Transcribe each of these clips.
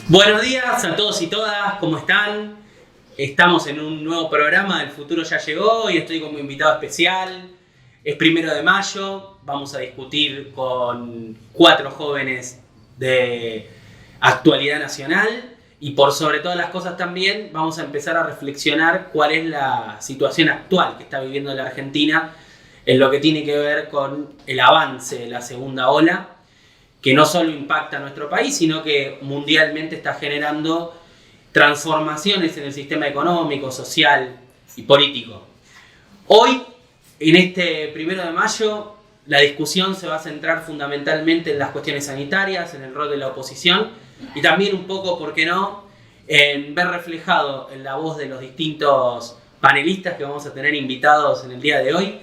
Buenos días a todos y todas, ¿cómo están? Estamos en un nuevo programa, El Futuro Ya Llegó, y estoy como invitado especial. Es 1 de mayo, vamos a discutir con 4 jóvenes de actualidad nacional y por sobre todas las cosas también vamos a empezar a reflexionar cuál es la situación actual que está viviendo la Argentina en lo que tiene que ver con el avance de la segunda ola, que no solo impacta a nuestro país, sino que mundialmente está generando transformaciones en el sistema económico, social y político. Hoy, en este 1 de mayo, la discusión se va a centrar fundamentalmente en las cuestiones sanitarias, en el rol de la oposición y también un poco, ¿por qué no?, en ver reflejado en la voz de los distintos panelistas que vamos a tener invitados en el día de hoy,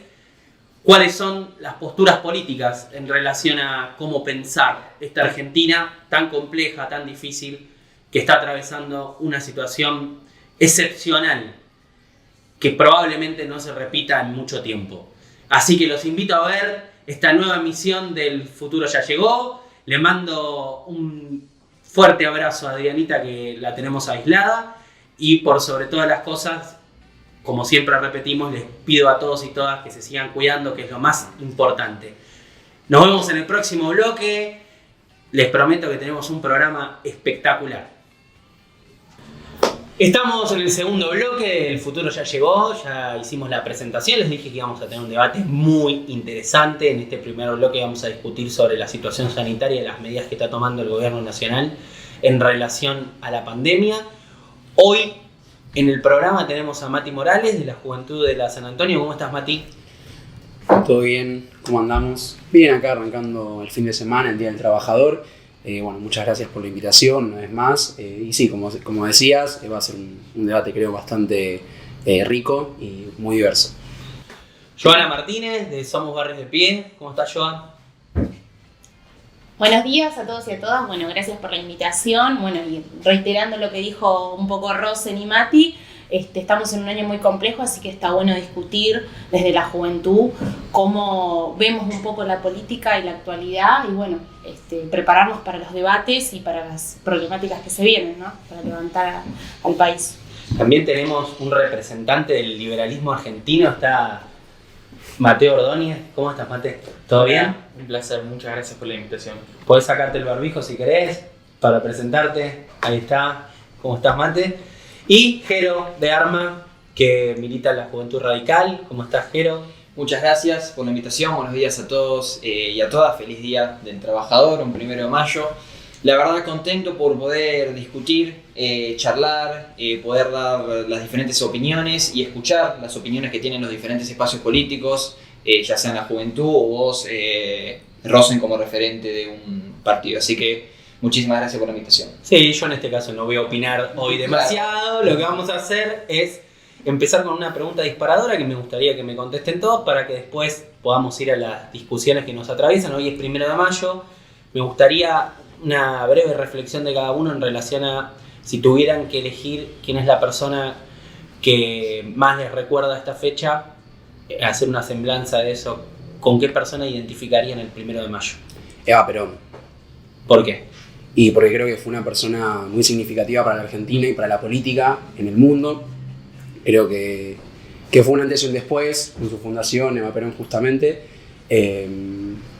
cuáles son las posturas políticas en relación a cómo pensar esta Argentina tan compleja, tan difícil, que está atravesando una situación excepcional que probablemente no se repita en mucho tiempo. Así que los invito a ver esta nueva emisión del Futuro Ya Llegó. Le mando un fuerte abrazo a Adrianita, que la tenemos aislada, y por sobre todas las cosas, como siempre repetimos, les pido a todos y todas que se sigan cuidando, que es lo más importante. Nos vemos en el próximo bloque. Les prometo que tenemos un programa espectacular. Estamos en el segundo bloque, El Futuro Ya Llegó, ya hicimos la presentación, les dije que íbamos a tener un debate muy interesante. En este primer bloque vamos a discutir sobre la situación sanitaria y las medidas que está tomando el gobierno nacional en relación a la pandemia. Hoy en el programa tenemos a Mati Morales, de la Juventud de la San Antonio. ¿Cómo estás, Mati? Todo bien, ¿cómo andamos? Bien, acá arrancando el fin de semana, el Día del Trabajador. Muchas gracias por la invitación, una vez más. Y sí, como decías, va a ser un debate, creo, bastante rico y muy diverso. Joana Martínez, de Somos Barrios de Pie. ¿Cómo estás, Joan? Buenos días a todos y a todas. Bueno, gracias por la invitación. Bueno, y reiterando lo que dijo un poco Rosen y Mati, estamos en un año muy complejo, así que está bueno discutir desde la juventud cómo vemos un poco la política y la actualidad y bueno, prepararnos para los debates y para las problemáticas que se vienen, ¿no? Para levantar al país. También tenemos un representante del liberalismo argentino, está Mateo Ordóñez. ¿Cómo estás, Mate? ¿Todo bien? Un placer, muchas gracias por la invitación. Podés sacarte el barbijo si querés para presentarte. Ahí está. ¿Cómo estás, Mate? Y Jero de Arma, que milita en la Juventud Radical. ¿Cómo estás, Jero? Muchas gracias por la invitación, buenos días a todos y a todas. Feliz Día del Trabajador, un 1 de mayo. La verdad, contento por poder discutir, charlar, poder dar las diferentes opiniones y escuchar las opiniones que tienen los diferentes espacios políticos, ya sea en la juventud o vos, Rosen, como referente de un partido. Así que muchísimas gracias por la invitación. Sí, yo en este caso no voy a opinar hoy demasiado. Claro. Lo que vamos a hacer es empezar con una pregunta disparadora que me gustaría que me contesten todos para que después podamos ir a las discusiones que nos atraviesan. Hoy es 1 de mayo. Me gustaría una breve reflexión de cada uno en relación a si tuvieran que elegir quién es la persona que más les recuerda esta fecha, hacer una semblanza de eso. ¿Con qué persona identificarían el 1 de mayo? Eva Perón. ¿Por qué? Y porque creo que fue una persona muy significativa para la Argentina y para la política en el mundo. Creo que fue un antes y un después en su fundación, Eva Perón justamente,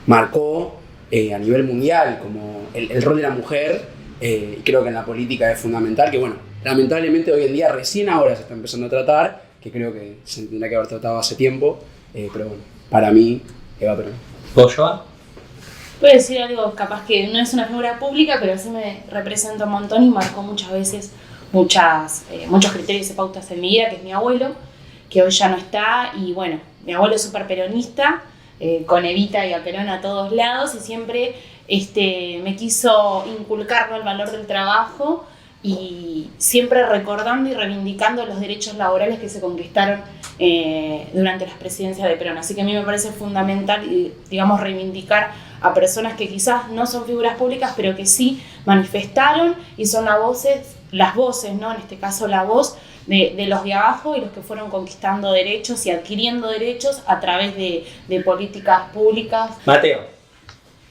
marcó a nivel mundial como el rol de la mujer, y creo que en la política es fundamental, que bueno, lamentablemente hoy en día recién ahora se está empezando a tratar, que creo que se tendría que haber tratado hace tiempo, pero bueno, para mí, Eva Perón. ¿Vos, Joan? Puedo decir algo, capaz que no es una figura pública, pero sí me representa un montón y marcó muchas veces muchos criterios y pautas en mi vida, que es mi abuelo, que hoy ya no está. Y bueno, mi abuelo es súper peronista, con Evita y a Perón a todos lados, y siempre me quiso inculcar, ¿no?, el valor del trabajo y siempre recordando y reivindicando los derechos laborales que se conquistaron durante las presidencias de Perón. Así que a mí me parece fundamental, digamos, reivindicar a personas que quizás no son figuras públicas, pero que sí manifestaron y son las voces, ¿no? En este caso la voz de los de abajo y los que fueron conquistando derechos y adquiriendo derechos a través de políticas públicas. Mateo.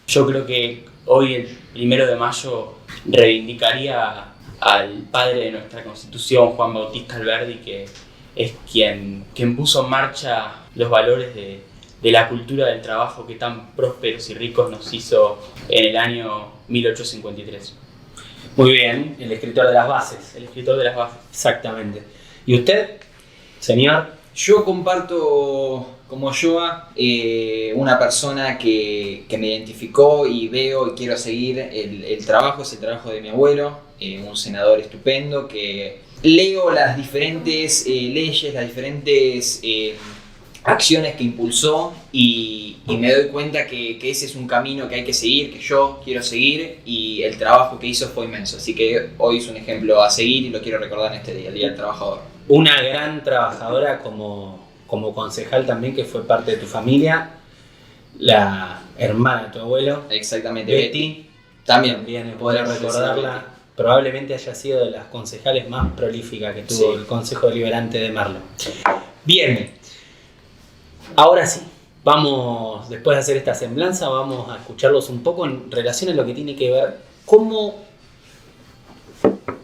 Yo creo que hoy, el 1 de mayo, reivindicaría al padre de nuestra Constitución, Juan Bautista Alberdi, que es quien puso en marcha los valores de la cultura del trabajo que tan prósperos y ricos nos hizo en el año 1853. Muy bien, el escritor de las bases. El escritor de las bases. Exactamente. ¿Y usted, señor? Yo comparto como Joa una persona que me identificó y veo y quiero seguir el trabajo, es el trabajo de mi abuelo, un senador estupendo que leo las diferentes leyes, las diferentes acciones que impulsó y me doy cuenta que ese es un camino que hay que seguir, que yo quiero seguir y el trabajo que hizo fue inmenso. Así que hoy es un ejemplo a seguir y lo quiero recordar en este día, el Día del Trabajador. Una gran trabajadora como concejal también, que fue parte de tu familia, la hermana de tu abuelo. Exactamente, Betty. También Poder recordarla. Probablemente haya sido de las concejales más prolíficas que tuvo el Consejo Deliberante de Merlo. Bien. Ahora sí, vamos, después de hacer esta semblanza, vamos a escucharlos un poco en relación a lo que tiene que ver cómo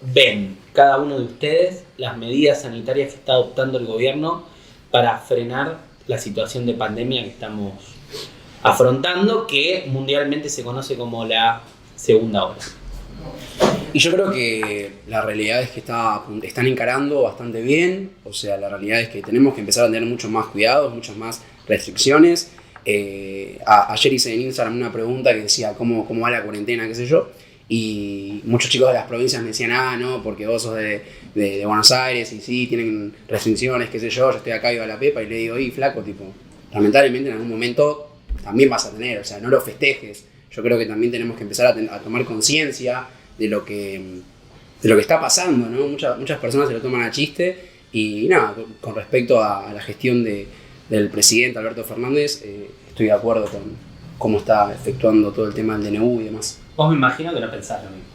ven cada uno de ustedes las medidas sanitarias que está adoptando el gobierno para frenar la situación de pandemia que estamos afrontando, que mundialmente se conoce como la segunda ola. Y yo creo que la realidad es que están encarando bastante bien, o sea, la realidad es que tenemos que empezar a tener muchos más cuidados, muchas más restricciones. Ayer hice en Instagram una pregunta que decía cómo va la cuarentena, qué sé yo, y muchos chicos de las provincias me decían, no, porque vos sos de Buenos Aires y sí, tienen restricciones, qué sé yo estoy acá, iba a la pepa, y le digo, flaco, tipo, lamentablemente en algún momento también vas a tener, o sea, no lo festejes. Yo creo que también tenemos que empezar a tomar conciencia de lo que está pasando, ¿no? Muchas personas se lo toman a chiste y nada, con respecto a la gestión del presidente Alberto Fernández, estoy de acuerdo con cómo está efectuando todo el tema del DNU y demás. Vos me imagino que no pensás lo mismo.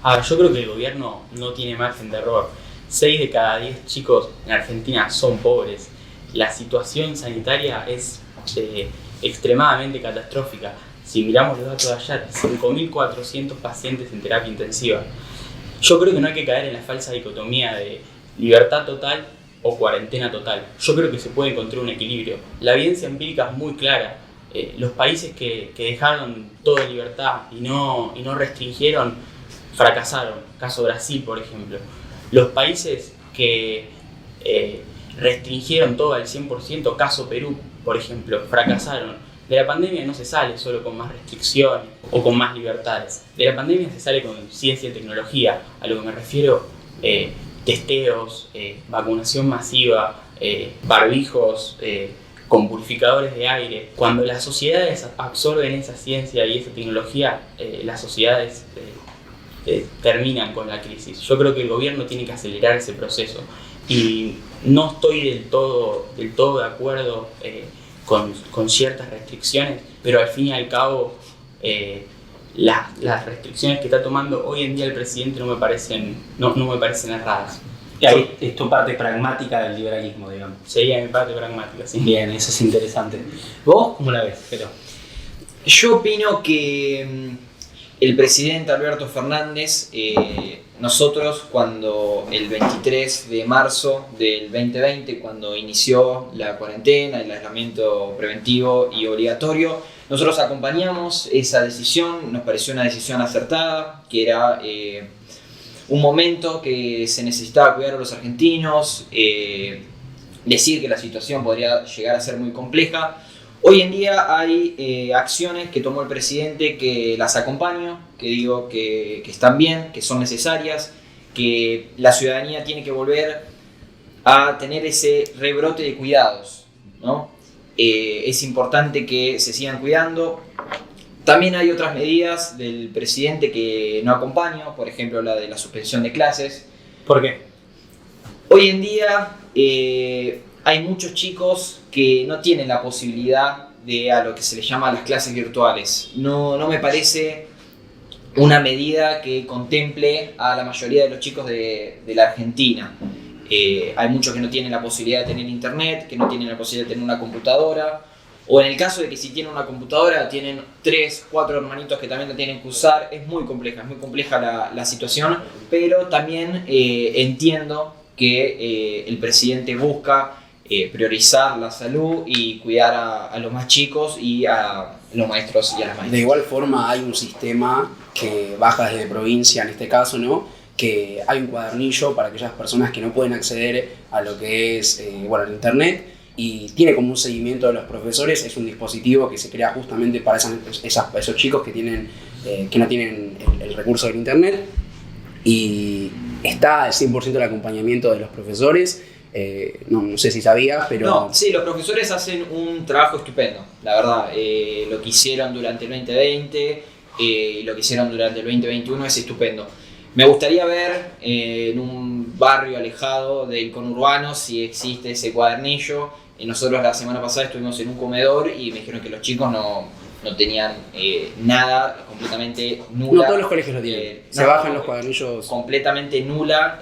A ver, yo creo que el gobierno no tiene margen de error. 6 de cada 10 chicos en Argentina son pobres. La situación sanitaria es extremadamente catastrófica. Si miramos los datos de ayer, 5.400 pacientes en terapia intensiva. Yo creo que no hay que caer en la falsa dicotomía de libertad total o cuarentena total. Yo creo que se puede encontrar un equilibrio. La evidencia empírica es muy clara. Los países que dejaron toda libertad y no restringieron, fracasaron. Caso Brasil, por ejemplo. Los países que restringieron todo al 100%, caso Perú, por ejemplo, fracasaron. De la pandemia no se sale solo con más restricciones o con más libertades. De la pandemia se sale con ciencia y tecnología. A lo que me refiero, testeos, vacunación masiva, barbijos, con purificadores de aire. Cuando las sociedades absorben esa ciencia y esa tecnología, las sociedades terminan con la crisis. Yo creo que el gobierno tiene que acelerar ese proceso. Y no estoy del todo de acuerdo con ciertas restricciones, pero al fin y al cabo las restricciones que está tomando hoy en día el presidente no me parecen erradas. Y ahí es tu parte pragmática del liberalismo, digamos. Sería mi parte pragmática, sí. Bien, eso es interesante. ¿Vos cómo la ves, Pero? Yo opino que el presidente Alberto Fernández, nosotros cuando el 23 de marzo del 2020, cuando inició la cuarentena, el aislamiento preventivo y obligatorio, nosotros acompañamos esa decisión, nos pareció una decisión acertada, que era un momento que se necesitaba cuidar a los argentinos, decir que la situación podría llegar a ser muy compleja. Hoy en día hay acciones que tomó el presidente que las acompaño, que digo que están bien, que son necesarias, que la ciudadanía tiene que volver a tener ese rebrote de cuidados, ¿no? Es importante que se sigan cuidando. También hay otras medidas del presidente que no acompaño, por ejemplo la de la suspensión de clases. ¿Por qué? Hoy en día hay muchos chicos que no tienen la posibilidad de a lo que se les llama las clases virtuales. No me parece una medida que contemple a la mayoría de los chicos de la Argentina. Hay muchos que no tienen la posibilidad de tener internet, que no tienen la posibilidad de tener una computadora O en el caso de que si tienen una computadora, tienen 3, 4 hermanitos que también la tienen que usar. Es muy compleja la situación, pero también entiendo que el presidente busca priorizar la salud y cuidar a los más chicos y a los maestros y a las maestras. De igual forma hay un sistema que baja desde provincia, en este caso, ¿no? Que hay un cuadernillo para aquellas personas que no pueden acceder a lo que es el internet, y tiene como un seguimiento de los profesores. Es un dispositivo que se crea justamente para esos chicos que no tienen el recurso del internet, y está al 100% el acompañamiento de los profesores. No sé si sabías, pero... No, sí, los profesores hacen un trabajo estupendo, la verdad. Lo que hicieron durante el 2020 y lo que hicieron durante el 2021 es estupendo. Me gustaría ver en un barrio alejado del conurbano si existe ese cuadernillo. Nosotros la semana pasada estuvimos en un comedor y me dijeron que los chicos no tenían nada, completamente nula. No todos los colegios lo tienen. Se bajan los cuadernillos. Completamente nula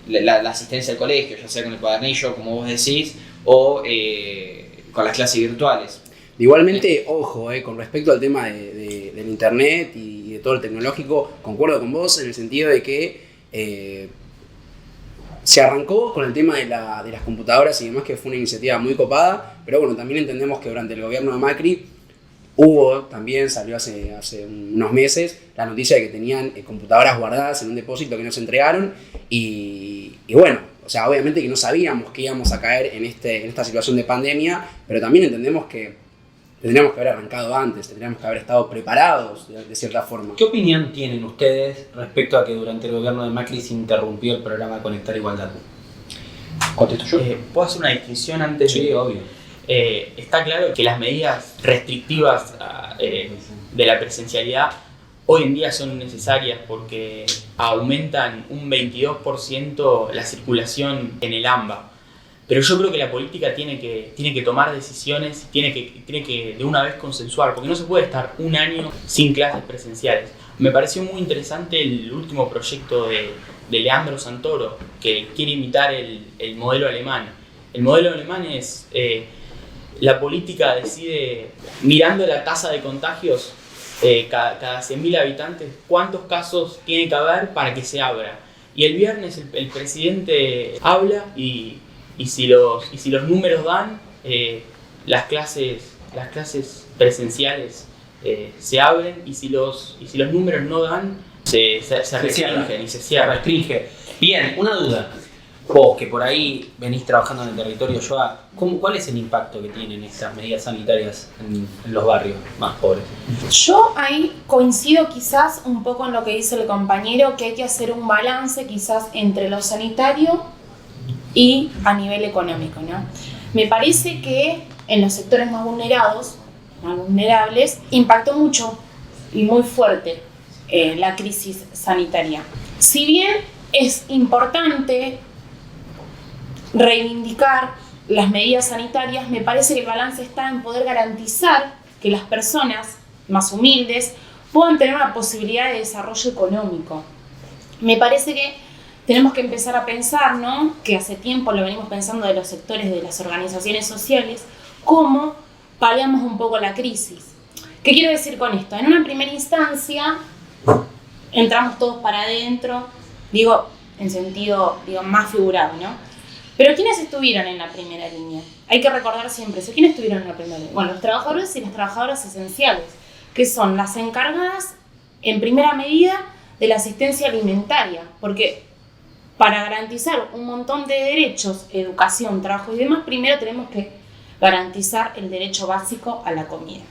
la asistencia al colegio, ya sea con el cuadernillo, como vos decís, o con las clases virtuales. Igualmente, ojo, con respecto al tema del internet y de todo el tecnológico, concuerdo con vos en el sentido de que se arrancó con el tema de las computadoras y demás, que fue una iniciativa muy copada, pero bueno, también entendemos que durante el gobierno de Macri salió hace unos meses la noticia de que tenían computadoras guardadas en un depósito que no se entregaron, y bueno, o sea, obviamente que no sabíamos que íbamos a caer en esta situación de pandemia, pero también entendemos que tendríamos que haber arrancado antes, tendríamos que haber estado preparados de cierta forma. ¿Qué opinión tienen ustedes respecto a que durante el gobierno de Macri se interrumpió el programa Conectar Igualdad? ¿Contesto yo? ¿Puedo hacer una distinción antes? Sí, obvio. Está claro que las medidas restrictivas de la presencialidad hoy en día son necesarias porque aumentan un 22% la circulación en el AMBA. Pero yo creo que la política tiene que tomar decisiones, tiene que de una vez consensuar, porque no se puede estar un año sin clases presenciales. Me pareció muy interesante el último proyecto de Leandro Santoro, que quiere imitar el modelo alemán. El modelo alemán es, la política decide, mirando la tasa de contagios, cada 100.000 habitantes, cuántos casos tiene que haber para que se abra. Y el viernes el presidente habla y si los números dan, las clases presenciales se abren, y si los números no dan, se restringen y se cierran. Restringe. Bien, una duda. Vos, que por ahí venís trabajando en el territorio Yoa, ¿cuál es el impacto que tienen estas medidas sanitarias en los barrios más pobres? Yo ahí coincido quizás un poco en lo que dice el compañero, que hay que hacer un balance quizás entre lo sanitario y a nivel económico, ¿no? Me parece que en los sectores más vulnerables, impactó mucho y muy fuerte la crisis sanitaria. Si bien es importante reivindicar las medidas sanitarias, me parece que el balance está en poder garantizar que las personas más humildes puedan tener una posibilidad de desarrollo económico. Me parece que tenemos que empezar a pensar, ¿no?, que hace tiempo lo venimos pensando de los sectores de las organizaciones sociales, cómo paliamos un poco la crisis. ¿Qué quiero decir con esto? En una primera instancia entramos todos para adentro, digo en sentido más figurado, ¿no? Pero ¿quiénes estuvieron en la primera línea? Hay que recordar siempre eso. ¿Quiénes estuvieron en la primera línea? Bueno, los trabajadores y las trabajadoras esenciales, que son las encargadas en primera medida de la asistencia alimentaria, porque para garantizar un montón de derechos, educación, trabajo y demás, primero tenemos que garantizar el derecho básico a la comida.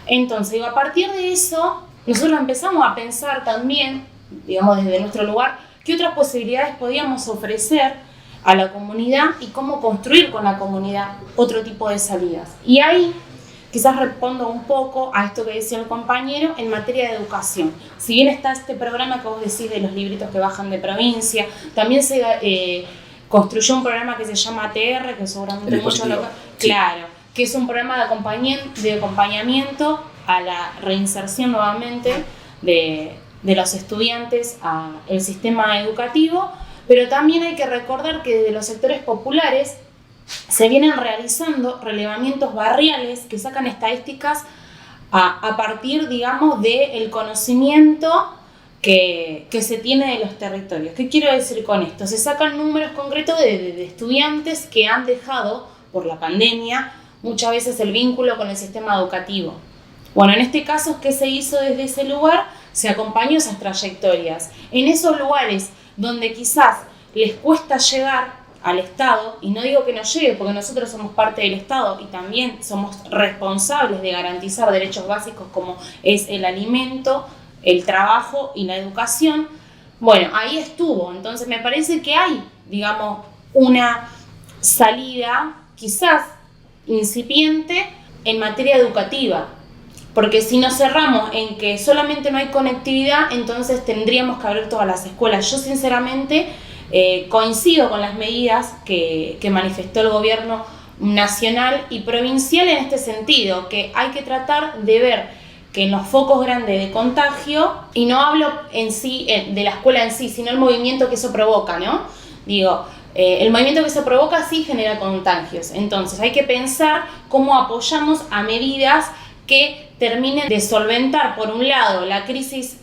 Entonces, a partir de eso, nosotros empezamos a pensar también, digamos desde nuestro lugar, qué otras posibilidades podíamos ofrecer a la comunidad y cómo construir con la comunidad otro tipo de salidas. Y ahí quizás respondo un poco a esto que decía el compañero en materia de educación. Si bien está este programa que vos decís de los libritos que bajan de provincia, también se construyó un programa que se llama ATR, que seguramente muchos lo... Claro, que es un programa de acompañamiento a la reinserción nuevamente de los estudiantes al sistema educativo, pero también hay que recordar que desde los sectores populares se vienen realizando relevamientos barriales que sacan estadísticas a partir, digamos, del conocimiento que se tiene de los territorios. ¿Qué quiero decir con esto? Se sacan números concretos de estudiantes que han dejado, por la pandemia, muchas veces el vínculo con el sistema educativo. Bueno, en este caso, ¿qué se hizo desde ese lugar? Se acompañó esas trayectorias. En esos lugares donde quizás les cuesta llegar al Estado, y no digo que no llegue porque nosotros somos parte del Estado y también somos responsables de garantizar derechos básicos como es el alimento, el trabajo y la educación, bueno, ahí estuvo. Entonces me parece que hay, digamos, una salida quizás incipiente en materia educativa, porque si nos cerramos en que solamente no hay conectividad, entonces tendríamos que abrir todas las escuelas. Yo sinceramente coincido con las medidas que manifestó el gobierno nacional y provincial en este sentido, que hay que tratar de ver que en los focos grandes de contagio, y no hablo en sí de la escuela en sí, sino el movimiento que eso provoca, ¿no? Digo, el movimiento que eso provoca sí genera contagios. Entonces hay que pensar cómo apoyamos a medidas que terminen de solventar, por un lado, la crisis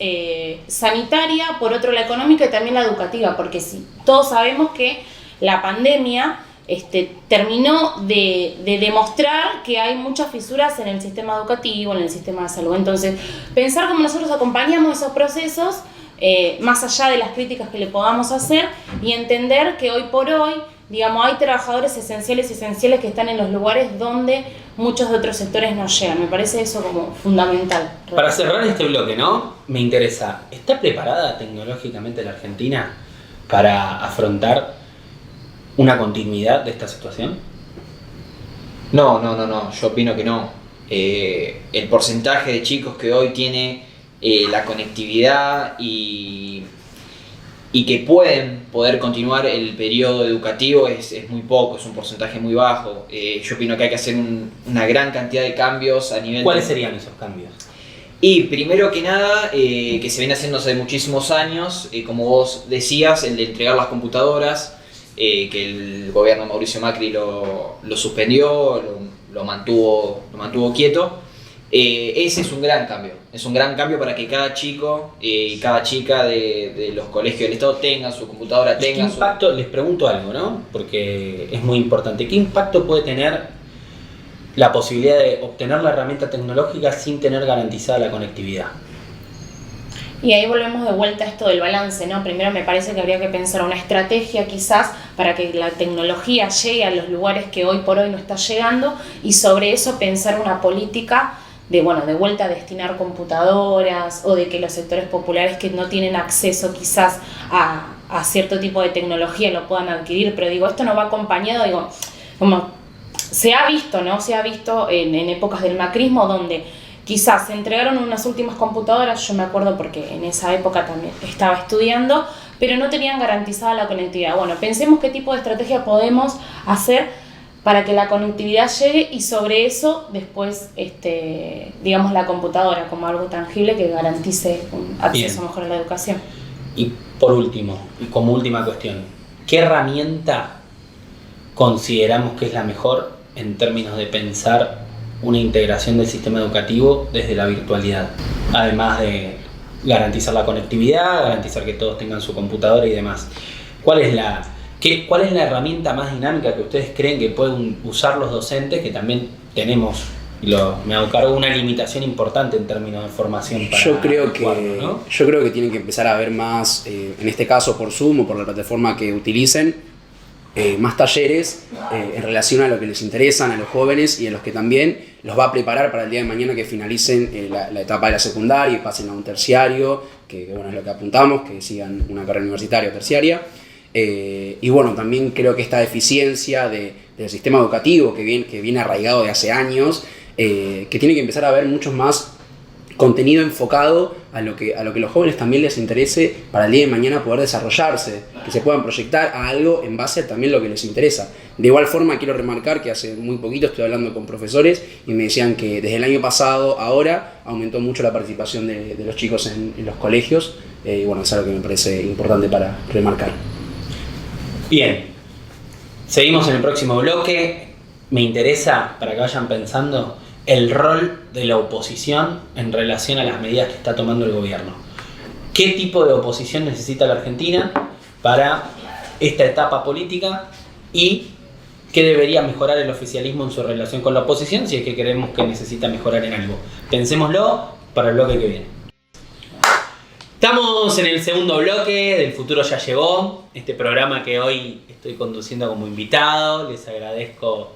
sanitaria, por otro la económica y también la educativa, porque sí, todos sabemos que la pandemia terminó de demostrar que hay muchas fisuras en el sistema educativo, en el sistema de salud. Entonces, pensar cómo nosotros acompañamos esos procesos, más allá de las críticas que le podamos hacer, y entender que hoy por hoy, digamos, hay trabajadores esenciales que están en los lugares donde muchos de otros sectores no llegan. Me parece eso como fundamental. Para cerrar este bloque, ¿no? Me interesa, ¿está preparada tecnológicamente la Argentina para afrontar una continuidad de esta situación? No, yo opino que no. El porcentaje de chicos que hoy tiene la conectividad y que pueden poder continuar el periodo educativo es muy poco, es un porcentaje muy bajo. Yo opino que hay que hacer una gran cantidad de cambios a nivel... ¿Cuáles serían esos cambios? Y primero que nada, que se viene haciendo hace muchísimos años, como vos decías, el de entregar las computadoras, que el gobierno de Mauricio Macri lo suspendió, lo mantuvo quieto. Ese es un gran cambio para que cada chico y cada chica de los colegios del Estado tenga su computadora, ¿Qué impacto? Les pregunto algo, ¿no? Porque es muy importante. ¿Qué impacto puede tener la posibilidad de obtener la herramienta tecnológica sin tener garantizada la conectividad? Y ahí volvemos de vuelta a esto del balance, ¿no? Primero me parece que habría que pensar una estrategia quizás para que la tecnología llegue a los lugares que hoy por hoy no está llegando, y sobre eso pensar una política de vuelta a destinar computadoras, o de que los sectores populares que no tienen acceso quizás a cierto tipo de tecnología lo puedan adquirir. Pero digo, esto no va acompañado, como se ha visto, ¿no? Se ha visto en épocas del macrismo, donde quizás se entregaron unas últimas computadoras, yo me acuerdo porque en esa época también estaba estudiando, pero no tenían garantizada la conectividad. Bueno, pensemos qué tipo de estrategia podemos hacer para que la conectividad llegue, y sobre eso después, digamos, la computadora como algo tangible que garantice un acceso mejor a la educación. Y por último, y como última cuestión, ¿qué herramienta consideramos que es la mejor en términos de pensar una integración del sistema educativo desde la virtualidad? Además de garantizar la conectividad, garantizar que todos tengan su computadora y demás. ¿Cuál es la herramienta más dinámica que ustedes creen que pueden usar los docentes, que también tenemos, me hago cargo, una limitación importante en términos de formación para yo creo que tienen que empezar a ver más, en este caso por Zoom o por la plataforma que utilicen, más talleres en relación a lo que les interesan a los jóvenes y a los que también los va a preparar para el día de mañana que finalicen la etapa de la secundaria y pasen a un terciario, que bueno, es lo que apuntamos, que sigan una carrera universitaria o terciaria. Y bueno, también creo que esta deficiencia del sistema educativo que viene arraigado de hace años, que tiene que empezar a haber mucho más contenido enfocado a lo que los jóvenes también les interese para el día de mañana poder desarrollarse, que se puedan proyectar a algo en base a también lo que les interesa. De igual forma quiero remarcar que hace muy poquito estoy hablando con profesores y me decían que desde el año pasado a ahora aumentó mucho la participación de los chicos en los colegios, y bueno, es algo que me parece importante para remarcar. Bien, Seguimos en el próximo bloque. Me interesa, para que vayan pensando, el rol de la oposición en relación a las medidas que está tomando el gobierno. ¿Qué tipo de oposición necesita la Argentina para esta etapa política? Y ¿qué debería mejorar el oficialismo en su relación con la oposición si es que creemos que necesita mejorar en algo? Pensémoslo para el bloque que viene. Estamos en el segundo bloque del Futuro Ya Llegó, este programa que hoy estoy conduciendo como invitado. Les agradezco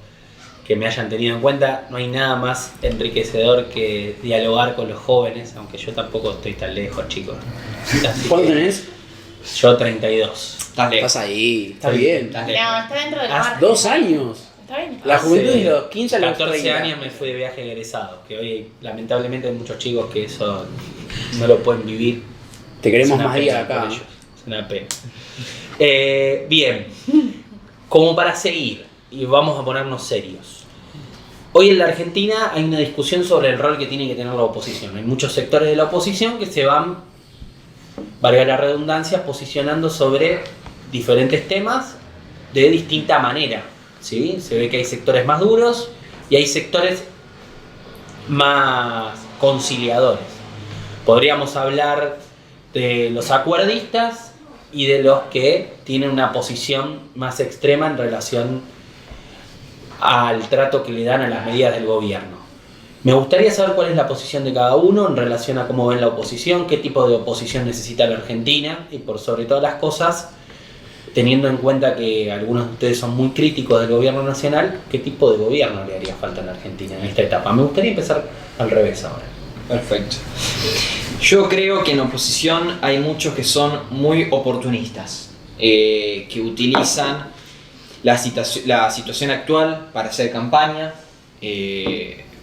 que me hayan tenido en cuenta. No hay nada más enriquecedor que dialogar con los jóvenes, aunque yo tampoco estoy tan lejos, chicos. ¿Cuánto tenés? Yo 32. Estás lejos. Estás ahí, está bien. Estás No, lejos. está dentro del Hace margen. 2 años. Está bien. La juventud Hace de los 15 a los 14 30. años me fui de viaje egresado, que hoy lamentablemente hay muchos chicos que eso no lo pueden vivir. Te queremos Es una más días pena acá. por ellos, es una pena. Bien, como para seguir, y vamos a ponernos serios. Hoy en la Argentina hay una discusión sobre el rol que tiene que tener la oposición. Hay muchos sectores de la oposición que se van, valga la redundancia, posicionando sobre diferentes temas de distinta manera. ¿Sí? Se ve que hay sectores más duros y hay sectores más conciliadores. Podríamos hablar de los acuerdistas y de los que tienen una posición más extrema en relación al trato que le dan a las medidas del gobierno. Me gustaría saber cuál es la posición de cada uno en relación a cómo ven la oposición, qué tipo de oposición necesita la Argentina y por sobre todas las cosas, teniendo en cuenta que algunos de ustedes son muy críticos del gobierno nacional, ¿qué tipo de gobierno le haría falta a la Argentina en esta etapa? Me gustaría empezar al revés ahora. Perfecto. Yo creo que en oposición hay muchos que son muy oportunistas, que utilizan la situación actual para hacer campaña,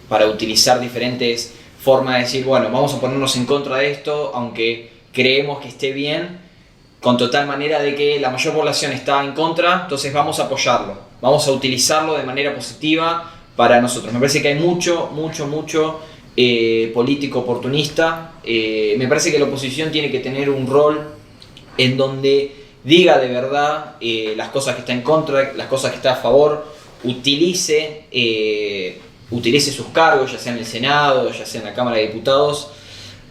para utilizar diferentes formas de decir, bueno, vamos a ponernos en contra de esto, aunque creemos que esté bien, con total manera de que la mayor población está en contra, entonces vamos a apoyarlo, vamos a utilizarlo de manera positiva para nosotros. Me parece que hay mucho político oportunista. Me parece que la oposición tiene que tener un rol en donde diga de verdad las cosas que está en contra, las cosas que está a favor, utilice sus cargos, ya sea en el Senado, ya sea en la Cámara de Diputados,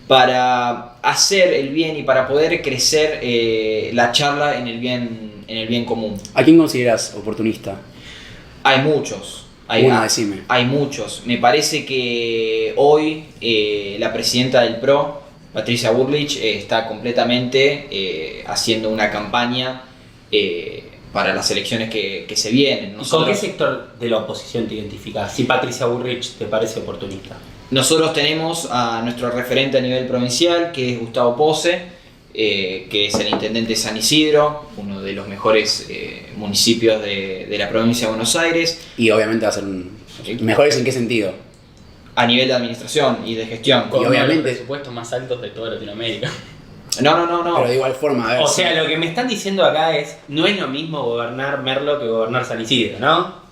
para hacer el bien y para poder crecer la charla en el bien común. ¿A quién consideras oportunista? Hay muchos. Decime. Hay muchos. Me parece que hoy la presidenta del PRO, Patricia Bullrich, está completamente haciendo una campaña para las elecciones que se vienen. ¿Con qué sector de la oposición te identificas? Si Patricia Bullrich te parece oportunista. Nosotros tenemos a nuestro referente a nivel provincial, que es Gustavo Pose, que es el intendente de San Isidro, uno de los mejores municipios de la provincia de Buenos Aires. Y obviamente va a ser mejores en qué sentido. A nivel de administración y de gestión. Con Y uno de obviamente- los presupuestos más altos de toda Latinoamérica. No. Pero de igual forma, a ver. O sea, lo que me están diciendo acá es, no es lo mismo gobernar Merlo que gobernar San Isidro, ¿no?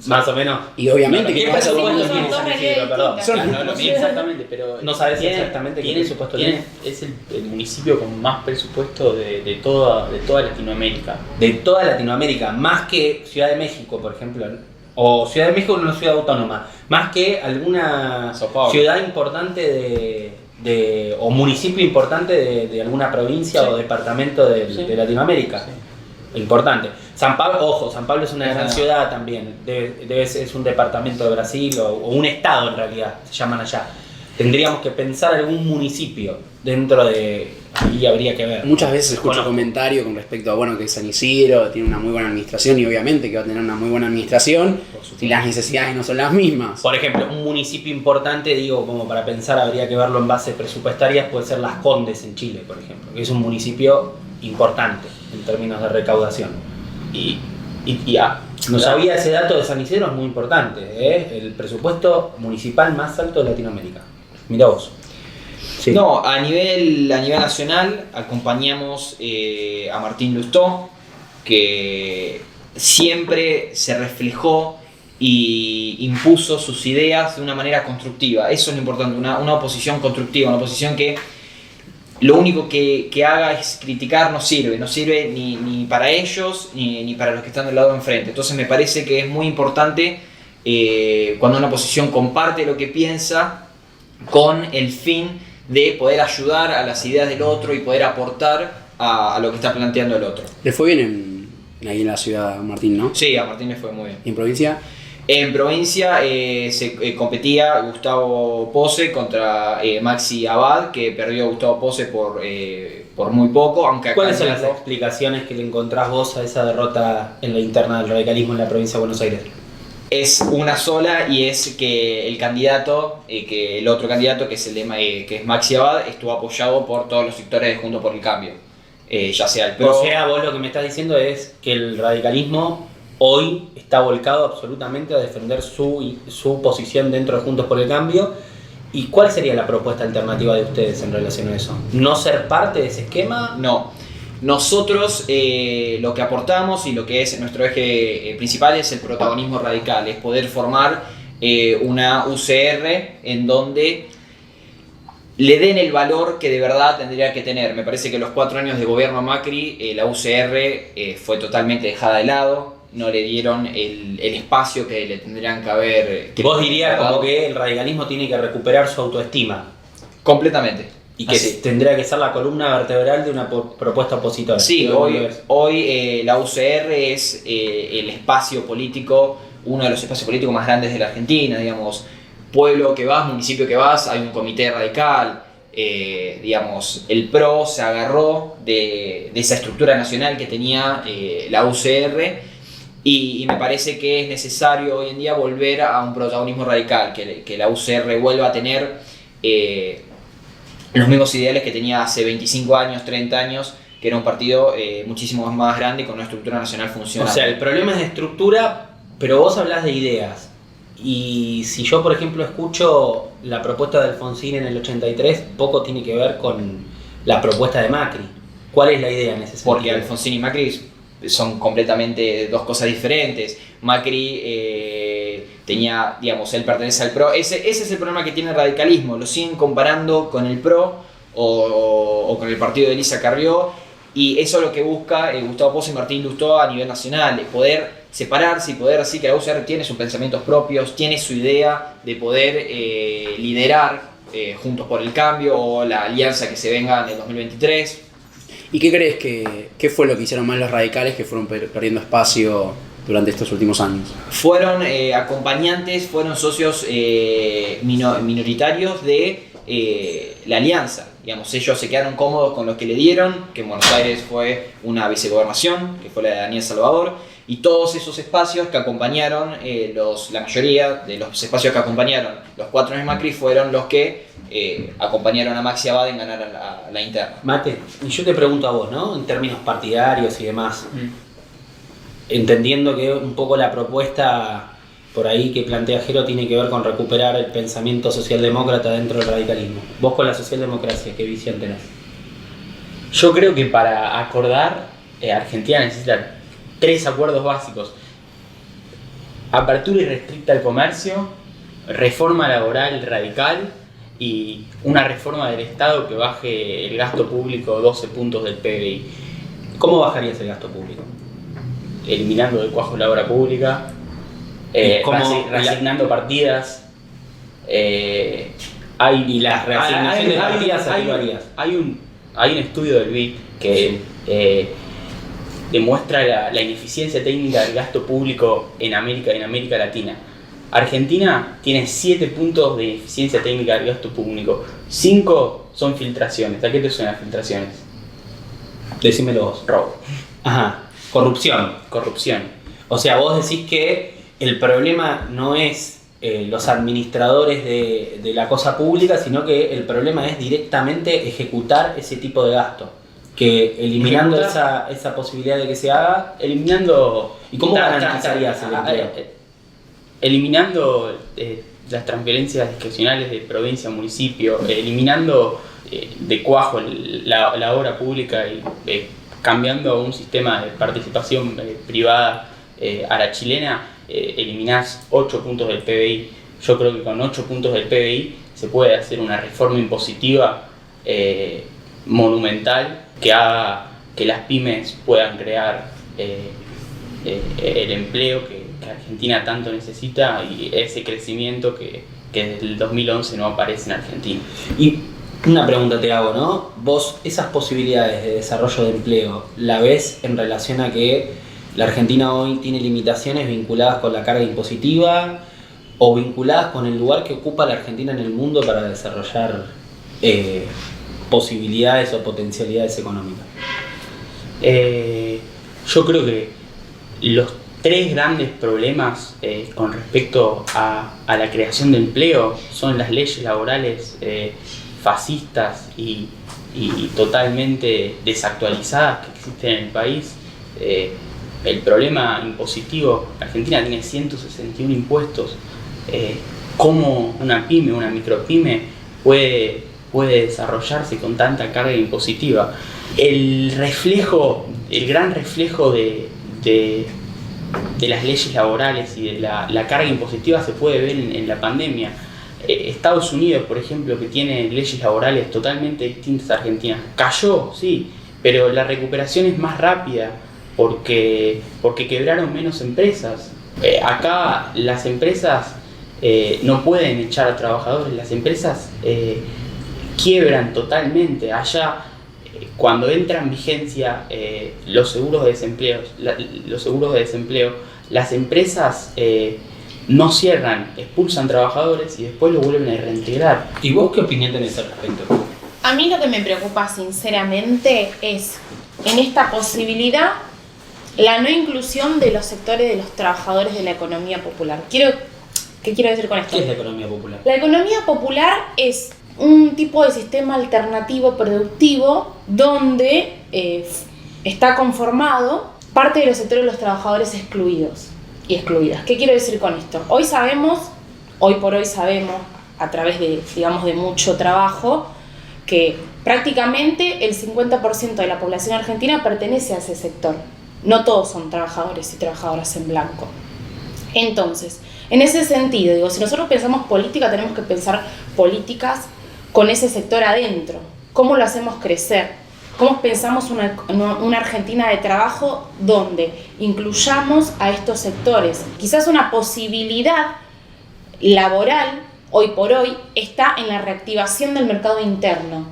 Más o menos. Y obviamente ¿Qué que pasa presupuesto Son tiene dos San realidades Isidro? Perdón. distintas. Son- No, lo mismo exactamente, pero No sabes tiene- exactamente qué tiene- presupuesto tiene. Es el municipio con más presupuesto de toda Latinoamérica. De toda Latinoamérica, más que Ciudad de México, por ejemplo, o Ciudad de México es una ciudad autónoma, más que alguna Sao Paulo. ciudad importante o municipio importante de alguna provincia Sí. o departamento de Latinoamérica. Sí. Importante. San Pablo, San Pablo es una gran Ah. ciudad también, es un departamento de Brasil o un estado en realidad, se llaman allá. Tendríamos que pensar algún municipio dentro de... Ahí habría que ver. muchas veces escucho Conozco. comentarios con respecto a bueno que San Isidro tiene una muy buena administración y obviamente que va a tener una muy buena administración si las necesidades no son las mismas. Por ejemplo, un municipio importante, digo, como para pensar, habría que verlo en bases presupuestarias, puede ser Las Condes en Chile, por ejemplo, que es un municipio importante en términos de recaudación. No sabía ese dato de San Isidro, es muy importante, ¿eh? El presupuesto municipal más alto de Latinoamérica. Mirá vos. Sí. No, a nivel nacional acompañamos a Martín Lustó, que siempre se reflejó y impuso sus ideas de una manera constructiva. Eso es lo importante, una oposición constructiva, una oposición que lo único que haga es criticar, no sirve ni para ellos ni para los que están del lado de enfrente. Entonces me parece que es muy importante cuando una oposición comparte lo que piensa con el fin de poder ayudar a las ideas del otro y poder aportar a lo que está planteando el otro. Le fue bien ahí en la ciudad, Martín, ¿no? Sí, a Martín le fue muy bien. ¿Y en provincia? En provincia se competía Gustavo Pose contra Maxi Abad, que perdió Gustavo Pose por muy poco, aunque acá ¿Cuáles son en las el- explicaciones que le encontrás vos a esa derrota en la interna del radicalismo en la provincia de Buenos Aires? Es una sola, y es que el candidato, que el otro candidato, que es el de que es Maxi Abad, estuvo apoyado por todos los sectores de Juntos por el Cambio, ya sea el PRO. O sea, vos lo que me estás diciendo es que el radicalismo hoy está volcado absolutamente a defender su posición dentro de Juntos por el Cambio. ¿Y cuál sería la propuesta alternativa de ustedes en relación a eso? ¿No ser parte de ese esquema? No. Nosotros lo que aportamos y lo que es nuestro eje principal es el protagonismo radical, es poder formar una UCR en donde le den el valor que de verdad tendría que tener. Me parece que los 4 años de gobierno Macri, la UCR fue totalmente dejada de lado, no le dieron el espacio que le tendrían que haber... Vos dirías dado. como que el radicalismo tiene que recuperar su autoestima Completamente. y que Así. tendría que ser la columna vertebral de una propuesta opositora. Sí, ¿Cómo lo ves? hoy la UCR es el espacio político, uno de los espacios políticos más grandes de la Argentina, digamos, pueblo que vas, municipio que vas, hay un comité radical, digamos, el PRO se agarró de esa estructura nacional que tenía la UCR y me parece que es necesario hoy en día volver a un protagonismo radical, que la UCR vuelva a tener los mismos ideales que tenía hace 25 años, 30 años, que era un partido muchísimo más grande y con una estructura nacional O funcional. sea, el problema es de estructura, pero vos hablás de ideas. Y si yo, por ejemplo, escucho la propuesta de Alfonsín en el 83, poco tiene que ver con la propuesta de Macri. ¿Cuál es la idea en ese sentido? Porque Alfonsín y Macri son completamente dos cosas diferentes. Macri tenía, digamos, él pertenece al PRO. Ese es el problema que tiene el radicalismo. Lo siguen comparando con el PRO o con el partido de Elisa Carrió. Y eso es lo que busca Gustavo Pose y Martín Lustó a nivel nacional, poder separarse y poder así que la UCR tiene sus pensamientos propios, tiene su idea de poder liderar Juntos por el Cambio o la alianza que se venga en el 2023. ¿Y qué crees que fue lo que hicieron mal los radicales que fueron perdiendo espacio durante estos últimos años? Fueron acompañantes, fueron socios minoritarios de la alianza. Digamos, ellos se quedaron cómodos con lo que le dieron, que en Buenos Aires fue una vicegobernación, que fue la de Daniel Salvador, y todos esos espacios que acompañaron, la mayoría de los espacios que acompañaron los 4 años Macri fueron los que acompañaron a Maxi Abad en ganar la interna. Mate, y yo te pregunto a vos, ¿no? En términos partidarios y demás, entendiendo que un poco la propuesta por ahí que plantea Jero tiene que ver con recuperar el pensamiento socialdemócrata dentro del radicalismo. Vos con la socialdemocracia, ¿qué visión tenés? Yo creo que para acordar, Argentina necesita 3 acuerdos básicos: apertura irrestricta al comercio, reforma laboral radical y una reforma del Estado que baje el gasto público 12 puntos del PBI, ¿Cómo bajarías el gasto público? eliminando del cuajo la obra pública, ¿Y cómo reasignando partidas. Y la reasignación de partidas, ¿a qué lo harías? Hay un estudio del BID que demuestra la ineficiencia técnica del gasto público en América Latina. Argentina tiene 7 puntos de ineficiencia técnica del gasto público. 5 son filtraciones. ¿A qué te suenan las filtraciones? Decímelo vos. Robo, Ajá. Corrupción. corrupción. O sea, vos decís que el problema no es los administradores de la cosa pública, sino que el problema es directamente ejecutar ese tipo de gasto. Que eliminando esa posibilidad de que se haga, Eliminando... ¿y cómo garantizarías el empleo? Eliminando las transferencias discrecionales de provincia a municipio, eliminando de cuajo la obra pública y cambiando a un sistema de participación privada a la chilena, eliminás 8 puntos del PBI. Yo creo que con 8 puntos del PBI se puede hacer una reforma impositiva monumental que haga que las pymes puedan crear el empleo que Argentina tanto necesita y ese crecimiento que desde el 2011 no aparece en Argentina. Y una pregunta te hago, ¿no? Vos esas posibilidades de desarrollo de empleo, ¿la ves en relación a que la Argentina hoy tiene limitaciones vinculadas con la carga impositiva o vinculadas con el lugar que ocupa la Argentina en el mundo para desarrollar posibilidades o potencialidades económicas? Yo creo que los tres grandes problemas con respecto a la creación de empleo son las leyes laborales fascistas y totalmente desactualizadas que existen en el país. El problema impositivo, Argentina tiene 161 impuestos. ¿Cómo una pyme, una micropyme puede desarrollarse con tanta carga impositiva? El gran reflejo de las leyes laborales y de la carga impositiva se puede ver en la pandemia. Estados Unidos, por ejemplo, que tiene leyes laborales totalmente distintas a Argentina, cayó, sí, pero la recuperación es más rápida porque quebraron menos empresas. Acá las empresas no pueden echar a trabajadores, las empresas quiebran totalmente. Allá, cuando entra en vigencia los seguros de desempleo, las empresas no cierran, expulsan trabajadores y después lo vuelven a reintegrar. ¿Y vos qué opinión tenés al respecto? A mí lo que me preocupa sinceramente es en esta posibilidad la no inclusión de los sectores de los trabajadores de la economía popular. ¿Qué quiero decir con esto? ¿Qué es la economía popular? La economía popular es un tipo de sistema alternativo productivo donde está conformado parte de los sectores de los trabajadores excluidos y excluidas. ¿Qué quiero decir con esto? Hoy por hoy sabemos, a través de mucho trabajo, que prácticamente el 50% de la población argentina pertenece a ese sector. No todos son trabajadores y trabajadoras en blanco. Entonces, en ese sentido, si nosotros pensamos política, tenemos que pensar políticas con ese sector adentro. ¿Cómo lo hacemos crecer? ¿Cómo pensamos una Argentina de trabajo donde incluyamos a estos sectores? Quizás una posibilidad laboral, hoy por hoy, está en la reactivación del mercado interno.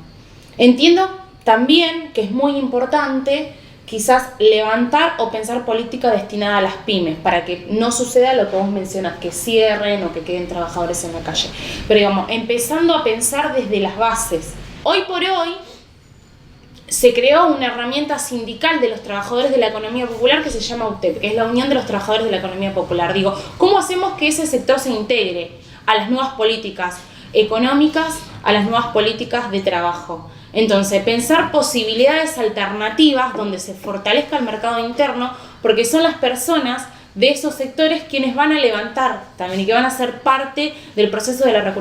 Entiendo también que es muy importante quizás levantar o pensar política destinada a las pymes, para que no suceda lo que vos mencionas, que cierren o que queden trabajadores en la calle. Pero empezando a pensar desde las bases. Hoy por hoy se creó una herramienta sindical de los trabajadores de la economía popular que se llama UTEP, que es la Unión de los Trabajadores de la Economía Popular. ¿Cómo hacemos que ese sector se integre a las nuevas políticas económicas, a las nuevas políticas de trabajo? Entonces, pensar posibilidades alternativas donde se fortalezca el mercado interno, porque son las personas de esos sectores quienes van a levantar también y que van a ser parte del proceso de la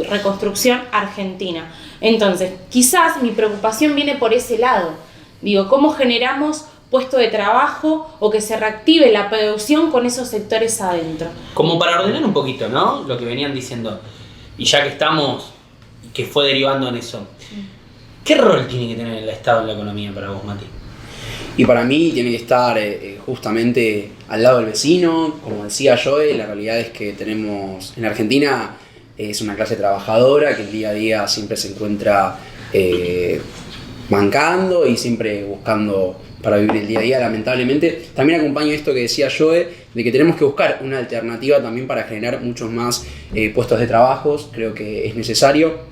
reconstrucción argentina. Entonces, quizás mi preocupación viene por ese lado. ¿Cómo generamos puestos de trabajo o que se reactive la producción con esos sectores adentro? Como para ordenar un poquito, ¿no? Lo que venían diciendo, y ya que estamos, que fue derivando en eso. ¿Qué rol tiene que tener el Estado en la economía para vos, Mati? Y para mí tiene que estar justamente al lado del vecino. Como decía Joe, la realidad es que tenemos en Argentina es una clase trabajadora que el día a día siempre se encuentra bancando y siempre buscando para vivir el día a día, lamentablemente. También acompaña esto que decía Joe, de que tenemos que buscar una alternativa también para generar muchos más puestos de trabajo. Creo que es necesario.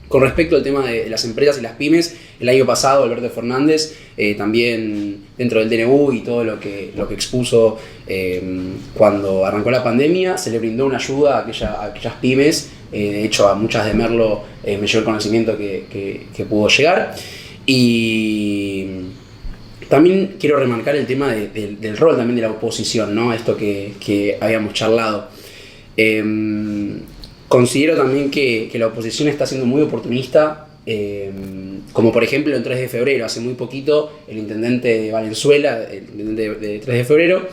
Con respecto al tema de las empresas y las pymes, el año pasado Alberto Fernández, también dentro del DNU y todo lo que expuso cuando arrancó la pandemia, se le brindó una ayuda a aquellas pymes. De hecho, a muchas de Merlo me llegó el conocimiento que pudo llegar. Y también quiero remarcar el tema del rol también de la oposición, ¿no? Esto que habíamos charlado. Considero también que la oposición está siendo muy oportunista, como por ejemplo el 3 de febrero, hace muy poquito el intendente de Valenzuela, el intendente de 3 de febrero,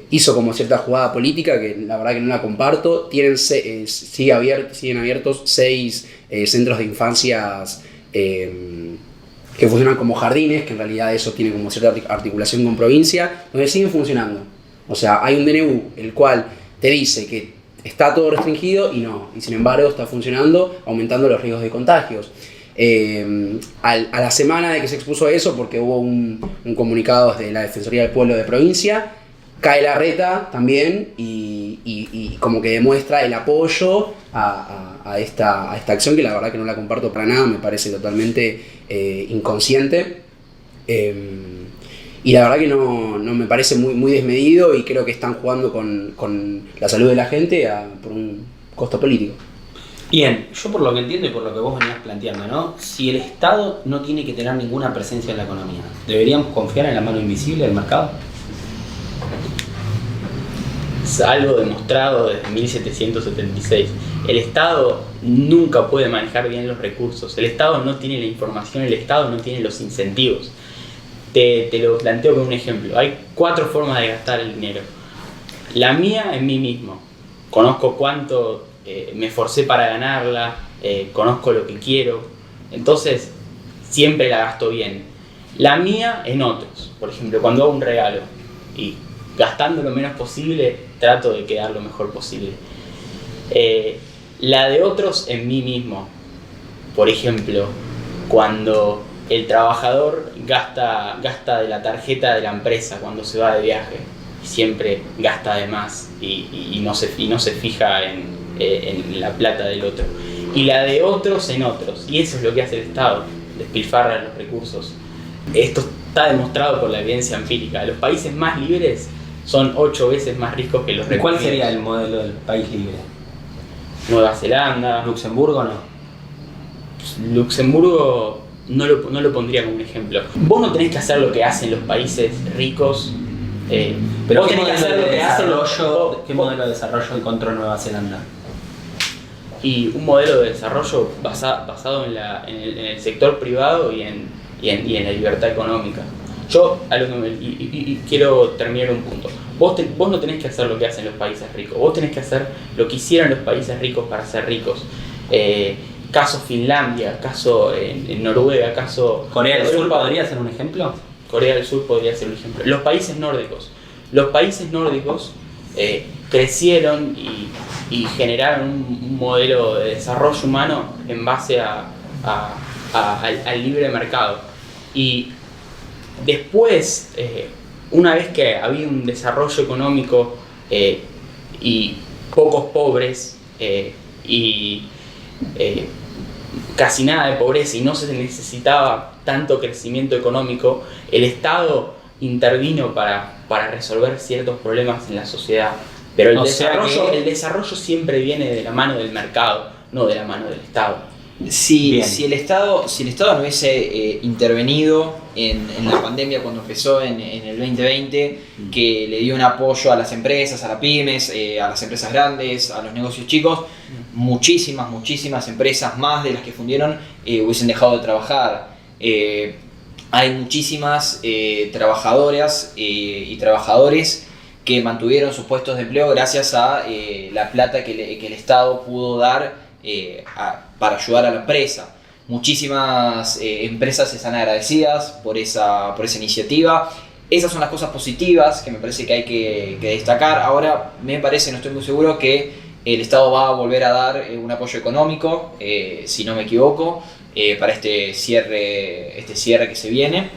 hizo como cierta jugada política que la verdad que no la comparto. Siguen abiertos 6 centros de infancias que funcionan como jardines, que en realidad eso tiene como cierta articulación con provincia, donde siguen funcionando. O sea, hay un DNU el cual te dice que está todo restringido y no, y sin embargo está funcionando, aumentando los riesgos de contagios. A la semana de que se expuso eso, porque hubo un comunicado desde la Defensoría del Pueblo de provincia, cae la reta también y como que demuestra el apoyo a esta acción, que la verdad que no la comparto para nada, me parece totalmente inconsciente. Y la verdad que no me parece muy desmedido, y creo que están jugando con la salud de la gente por un costo político. Bien, yo por lo que entiendo y por lo que vos venías planteando, ¿no? Si el Estado no tiene que tener ninguna presencia en la economía, ¿deberíamos confiar en la mano invisible del mercado? Es algo demostrado desde 1776. El Estado nunca puede manejar bien los recursos. El Estado no tiene la información, el Estado no tiene los incentivos. Te lo planteo con un ejemplo. Hay 4 formas de gastar el dinero. La mía en mí mismo. Conozco cuánto me esforcé para ganarla, conozco lo que quiero, entonces siempre la gasto bien. La mía en otros. Por ejemplo, cuando hago un regalo y gastando lo menos posible, trato de quedar lo mejor posible. La de otros en mí mismo. Por ejemplo, cuando el trabajador gasta de la tarjeta de la empresa cuando se va de viaje, siempre gasta de más y no se fija en la plata del otro. Y la de otros en otros. Y eso es lo que hace el Estado, despilfarra los recursos. Esto está demostrado por la evidencia empírica. Los países más libres son 8 veces más ricos que los reprimidos. ¿Cuál sería el modelo del país libre? Nueva Zelanda. ¿Luxemburgo no? Luxemburgo no lo pondría como un ejemplo. Vos no tenés que hacer lo que hacen los países ricos. Pero vos ¿qué tenés que hacer lo que hacen ¿qué modelo de desarrollo encontró Nueva Zelanda? Y un modelo de desarrollo basado en el sector privado y en la libertad económica. Yo quiero terminar un punto. Vos no tenés que hacer lo que hacen los países ricos, vos tenés que hacer lo que hicieron los países ricos para ser ricos. Caso Finlandia, caso en Noruega, caso... ¿Corea del Sur podría ser un ejemplo? Corea del Sur podría ser un ejemplo. Los países nórdicos crecieron y generaron un modelo de desarrollo humano en base al libre mercado. Y después, una vez que había un desarrollo económico y pocos pobres y casi nada de pobreza y no se necesitaba tanto crecimiento económico, el Estado intervino para resolver ciertos problemas en la sociedad. Pero el desarrollo siempre viene de la mano del mercado, no de la mano del Estado. Si el Estado no hubiese intervenido en la pandemia cuando empezó en el 2020, que le dio un apoyo a las empresas, a las pymes, a las empresas grandes, a los negocios chicos, muchísimas empresas más de las que fundieron hubiesen dejado de trabajar. Hay muchísimas trabajadoras y trabajadores que mantuvieron sus puestos de empleo gracias a la plata que el Estado pudo dar para ayudar a la empresa. Muchísimas empresas están agradecidas por esa iniciativa. Esas son las cosas positivas que me parece que hay que destacar. Ahora me parece, no estoy muy seguro, que el Estado va a volver a dar un apoyo económico, si no me equivoco, para este cierre que se viene.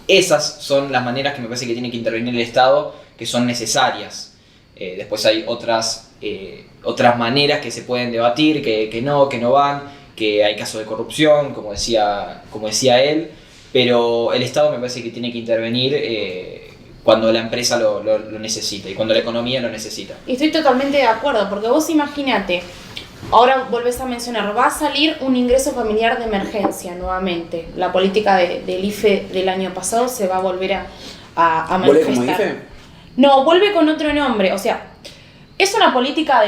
Esas son las maneras que me parece que tiene que intervenir el Estado, que son necesarias. Después hay otras maneras que se pueden debatir, que no van, que hay casos de corrupción, como decía él, pero el Estado me parece que tiene que intervenir cuando la empresa lo necesita y cuando la economía lo necesita. Y estoy totalmente de acuerdo, porque vos imagínate, ahora volvés a mencionar, va a salir un ingreso familiar de emergencia nuevamente. La política del IFE del año pasado se va a volver a manifestar. ¿Vuelve como IFE? No, vuelve con otro nombre, o sea, es una política,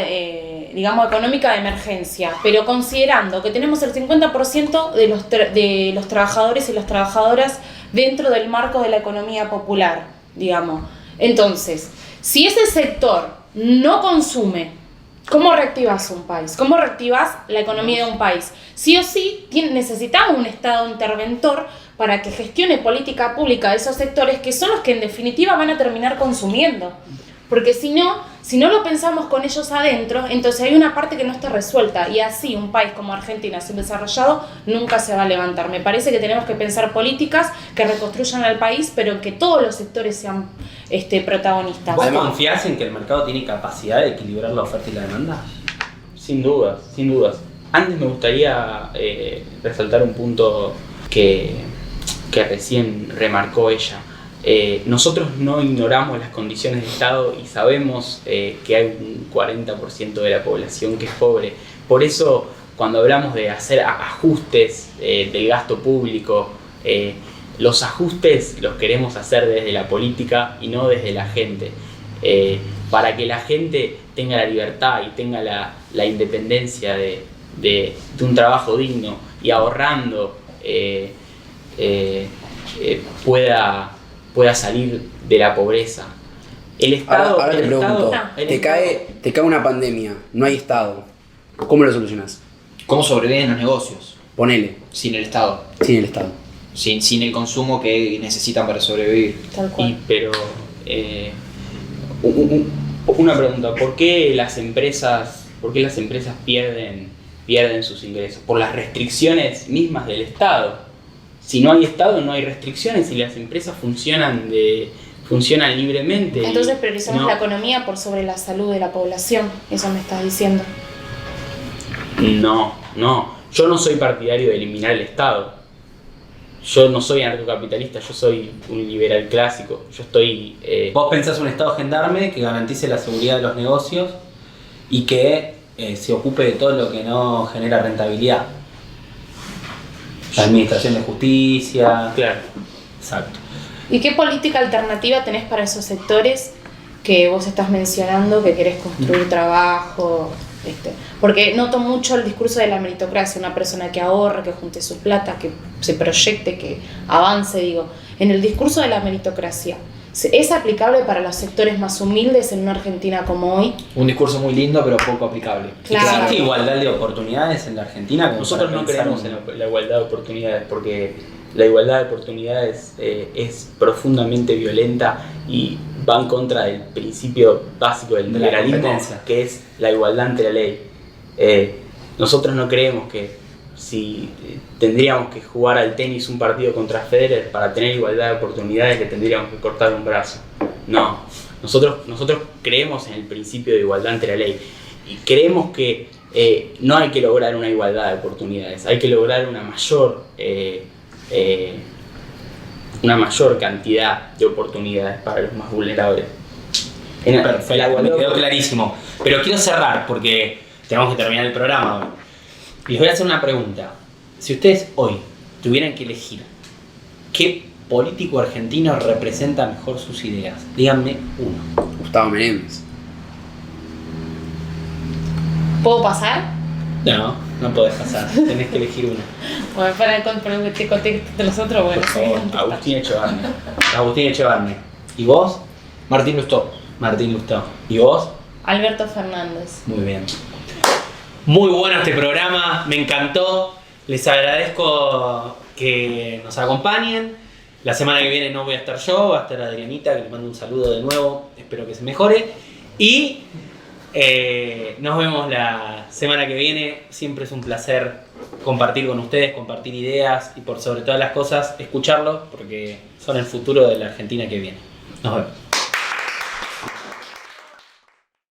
digamos, económica de emergencia, pero considerando que tenemos el 50% de los trabajadores y las trabajadoras dentro del marco de la economía popular, digamos. Entonces, si ese sector no consume ¿Cómo reactivas un país? ¿Cómo reactivas la economía de un país? Sí o sí, necesitamos un Estado interventor para que gestione política pública de esos sectores que son los que en definitiva van a terminar consumiendo. Porque si no lo pensamos con ellos adentro, entonces hay una parte que no está resuelta y así un país como Argentina subdesarrollado nunca se va a levantar. Me parece que tenemos que pensar políticas que reconstruyan al país, pero que todos los sectores sean protagonistas. ¿Vos confías en que el mercado tiene capacidad de equilibrar la oferta y la demanda? Sin dudas, sin dudas. Antes me gustaría resaltar un punto que recién remarcó ella. Nosotros no ignoramos las condiciones de Estado y sabemos que hay un 40% de la población que es pobre. Por eso, cuando hablamos de hacer ajustes del gasto público, los ajustes los queremos hacer desde la política y no desde la gente. Para que la gente tenga la libertad y tenga la independencia de un trabajo digno y ahorrando pueda salir de la pobreza. El Estado... Ahora te pregunto, te cae una pandemia, no hay Estado, ¿cómo lo solucionás? ¿Cómo sobreviven los negocios? Ponele, Sin el Estado. sin el Estado. Sin el consumo que necesitan para sobrevivir. Tal cual. Pero una pregunta, ¿por qué las empresas pierden sus ingresos? Por las restricciones mismas del Estado. Si no hay Estado, no hay restricciones y las empresas funcionan libremente. Entonces priorizamos no. la economía por sobre la salud de la población, eso me estás diciendo. No. Yo no soy partidario de eliminar el Estado. Yo no soy anarcocapitalista, yo soy un liberal clásico. Yo estoy... Vos pensás un Estado gendarme que garantice la seguridad de los negocios y que se ocupe de todo lo que no genera rentabilidad. La administración de justicia. Claro. Exacto. ¿Y qué política alternativa tenés para esos sectores que vos estás mencionando, que querés construir trabajo? Porque noto mucho el discurso de la meritocracia, una persona que ahorre, que junte su plata, que se proyecte, que avance, digo. En el discurso de la meritocracia, ¿es aplicable para los sectores más humildes en una Argentina como hoy? Un discurso muy lindo, pero poco aplicable. Claro. ¿Existe igualdad de oportunidades en la Argentina? Como Nosotros para no pensar creemos en la igualdad de oportunidades porque la igualdad de oportunidades es profundamente violenta y va en contra del principio básico del De la liberalismo, competencia. que es la igualdad ante la ley. Nosotros no creemos que si tendríamos que jugar al tenis un partido contra Federer para tener igualdad de oportunidades le tendríamos que cortar un brazo. No, nosotros creemos en el principio de igualdad ante la ley y creemos que no hay que lograr una igualdad de oportunidades, hay que lograr una mayor cantidad de oportunidades para los más vulnerables. Perfecto, me quedó clarísimo. Pero quiero cerrar porque tenemos que terminar el programa hoy. Y les voy a hacer una pregunta. Si ustedes hoy tuvieran que elegir qué político argentino representa mejor sus ideas, díganme uno. Gustavo Menéndez. ¿Puedo pasar? No podés pasar, tenés que elegir uno. Bueno, para el contexto de los otros, bueno. Por favor, Agustín Echevarne. Agustín Echevarne. ¿Y vos? Martín Lustó. Martín Lustó. ¿Y vos? Alberto Fernández. Muy bien. Muy bueno este programa, me encantó. Les agradezco que nos acompañen. La semana que viene no voy a estar yo, va a estar Adrianita, que le mando un saludo de nuevo. Espero que se mejore. Y nos vemos la semana que viene. Siempre es un placer compartir con ustedes, compartir ideas y por sobre todas las cosas escucharlos porque son el futuro de la Argentina que viene. Nos vemos.